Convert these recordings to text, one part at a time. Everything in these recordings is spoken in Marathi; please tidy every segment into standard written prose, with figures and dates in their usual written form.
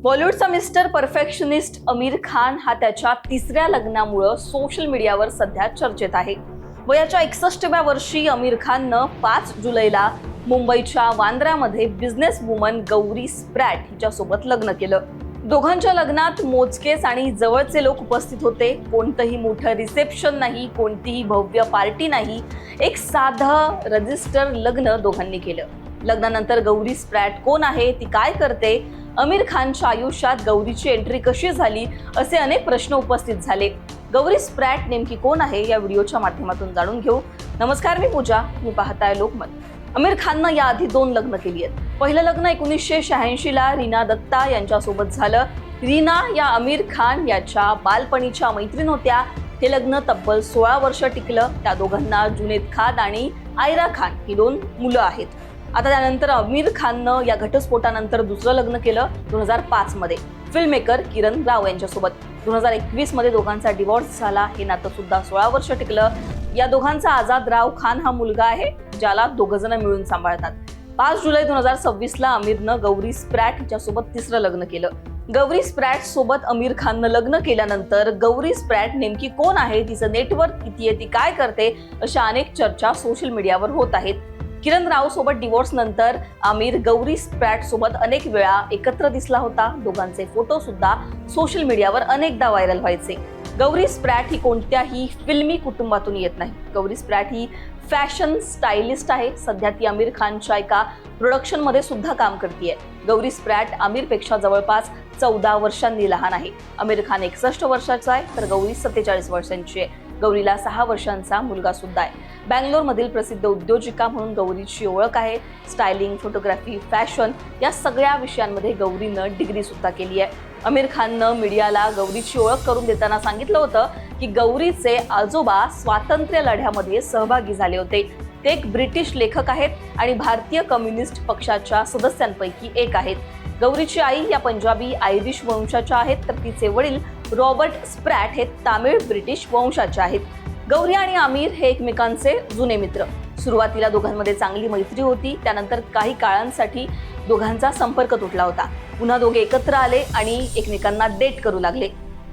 बॉलिवूडचा मिस्टर परफेक्शनिस्ट आमिर खान हा त्याच्या तिसऱ्या लग्नामुळे सोशल मीडियावर सध्या चर्चेत आहे। वयाच्या 61व्या वर्षी आमिर खाननं 5 जुलैला मुंबईच्या वांद्र्यामध्ये बिझनेस वुमन गौरी स्प्रॅट हिच्यासोबत लग्न केलं। दोघांच्या लग्नात मोजकेच आणि जवळचे लोक उपस्थित होते। कोणतंही मोठं रिसेप्शन नाही, कोणतीही भव्य पार्टी नाही, एक साधं रजिस्टर लग्न दोघांनी केलं। लग्नानंतर गौरी स्प्रॅट कोण आहे, ती काय करते, आमिर खानच्या आयुष्यात गौरीची एंट्री कशी झाली, असे अनेक प्रश्न उपस्थित झाले। गौरी स्प्रॅट नेमकी कोण आहे, या व्हिडिओच्या माध्यमातून जाणून घेऊ। नमस्कार, मी पूजा, तुम्ही पाहताय लोकमत। आमिर खाननं याआधी 2 लग्न केली आहेत। पहिलं लग्न 1986 ला रीना दत्ता यांच्यासोबत झालं। रीना या आमिर खान याच्या बालपणीच्या मैत्रीण होत्या। हे लग्न तब्बल 16 वर्ष टिकलं। त्या दोघांना जुनेद खान आणि आयरा खान ही 2 मुलं आहेत। आता त्यानंतर आमिर खाननं या घटस्फोटानंतर दुसरं लग्न केलं 2005 मध्ये फिल्ममेकर किरण राव यांच्यासोबत। 2021 मध्ये दोघांचा डिवॉर्स झाला। हे नातं सुद्धा 16 वर्ष टिकलं। या दोघांचा आझाद राव खान हा मुलगा आहे, ज्याला दोघजण मिळून सांभाळतात। 5 जुलै 2026 ला आमिरनं गौरी स्प्रॅट हिच्यासोबत तिसरं लग्न केलं। गौरी स्प्रॅट सोबत आमिर खाननं लग्न केल्यानंतर गौरी स्प्रॅट नेमकी कोण आहे, तिचं नेटवर्क किती आहे, ती काय करते, अशा अनेक चर्चा सोशल मीडियावर होत आहेत। किरण राव सोबत डिवोर्स नंतर आमिर गौरी स्प्रॅट सोबत अनेक वेळा एकत्र दिसला होता। दोघांचे फोटो सुद्धा सोशल मीडियावर अनेकदा व्हायरल व्हायचे। गौरी स्प्रॅट ही कोणत्याही फिल्मी कुटुंबातून येत नाही। गौरी स्प्रॅट ही फॅशन स्टायलिस्ट आहे। सध्या ती आमिर खानच्या एका प्रोडक्शन मध्ये सुद्धा काम करते। गौरी स्प्रॅट आमिरपेक्षा जवळपास 14 वर्षांनी लहान आहे। आमिर खान 61 वर्षाचा आहे, तर गौरी 47 वर्षांची आहे। गौरीला 6 वर्षांचा मुलगा सुद्धा आहे। बँगलोर मधील प्रसिद्ध उद्योजिका म्हणून गौरीची ओळख आहे। स्टायलिंग, फोटोग्राफी, फॅशन या सगळ्या विषयांमध्ये गौरीनं डिग्री सुद्धा केली आहे। आमिर खाननं मीडियाला गौरीची ओळख करून देताना सांगितलं होतं की गौरीचे आजोबा स्वातंत्र्य लढ्यामध्ये सहभागी झाले होते। ते एक ब्रिटिश लेखक आहेत आणि भारतीय कम्युनिस्ट पक्षाच्या सदस्यांपैकी एक आहेत। गौरीची आई या पंजाबी आयरिश वंशाच्या आहेत, तर तिचे वडील रॉबर्ट स्प्रॅट हे तामिळ ब्रिटिश वंशाचे आहेत। गौरी आणि आमिर हे एकमेकांचे जुने मित्र। सुरुवातीला दोघांमध्ये चांगली मैत्री होती, त्यानंतर काही काळांसाठी दोघांचा संपर्क तुटला होता। पुन्हा दोघे एकत्र आले आणि एकमेकांना डेट करू लागले।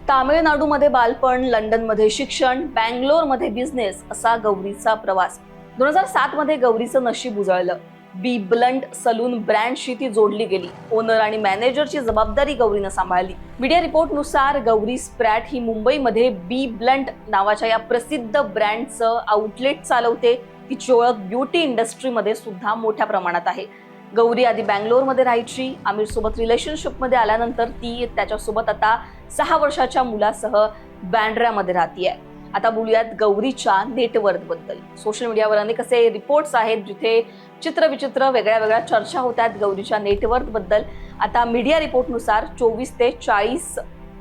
तामिळनाडूमध्ये बालपण, लंडनमध्ये शिक्षण, बँगलोरमध्ये बिझनेस असा गौरीचा प्रवास। 2007 मध्ये गौरीचं नशीब उजळलं। बी ब्लंट सलून ब्रँडशी ती जोडली गेली। ओनर आणि मॅनेजरची जबाबदारी गौरीनं सांभाळली। मीडिया रिपोर्टनुसार गौरी स्प्रॅट ही मुंबईमध्ये बी ब्लंट नावाच्या या प्रसिद्ध ब्रँडचं आउटलेट चालवते। तिची ओळख ब्युटी इंडस्ट्रीमध्ये सुद्धा मोठ्या प्रमाणात आहे। गौरी आधी बँगलोरमध्ये राहायची। आमिर सोबत रिलेशनशिपमध्ये आल्यानंतर ती त्याच्यासोबत आता 6 वर्षाच्या मुलासह बँड्रामध्ये राहतीये। आता बोलूयात गौरीच्या नेटवर्थ बद्दल। सोशल मीडियावर अनेक असे रिपोर्ट्स आहेत जिथे चित्रविचित्र वेगळ्या चर्चा होतात गौरीच्या नेटवर्थ बद्दल। आता मीडिया रिपोर्टनुसार 24 ते 40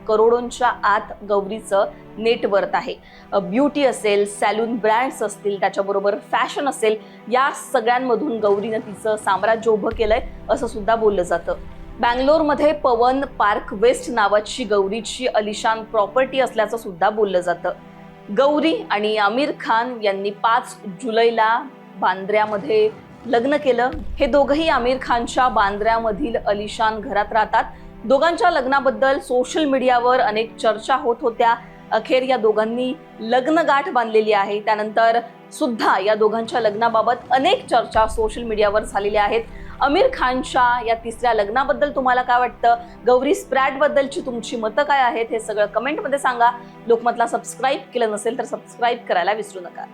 करोडोंच्या आत गौरीचं नेटवर्थ आहे। ब्युटी असेल, सॅलून ब्रँड्स असतील, त्याच्याबरोबर फॅशन असेल, या सगळ्यांमधून गौरीनं तिचं साम्राज्य उभं केलंय असं सुद्धा बोललं जातं। बँगलोरमध्ये पवन पार्क वेस्ट नावाची गौरीची अलिशान प्रॉपर्टी असल्याचं सुद्धा बोललं जातं। गौरी आणि आमिर खान यांनी 5 जुलैला बांद्र्यामध्ये लग्न केलं। हे दोघंही आमिर खानच्या बांद्र्यामधील अलिशान घरात राहतात। दोघांच्या लग्नाबद्दल सोशल मीडियावर अनेक चर्चा होत होत्या। अखेर या दोघांनी लग्नगाठ बांधलेली आहे। त्यानंतर सुद्धा या दोघांच्या लग्नाबाबत अनेक चर्चा सोशल मीडियावर झालेल्या आहेत। आमिर खानच्या या तिसऱ्या लग्नाबद्दल तुम्हाला काय वाटतं? गौरी स्प्रॅट बद्दलची तुमची मतं काय आहेत? हे सगळं कमेंटमध्ये सांगा। लोकमतला सबस्क्राईब केलं नसेल तर सबस्क्राईब करायला विसरू नका।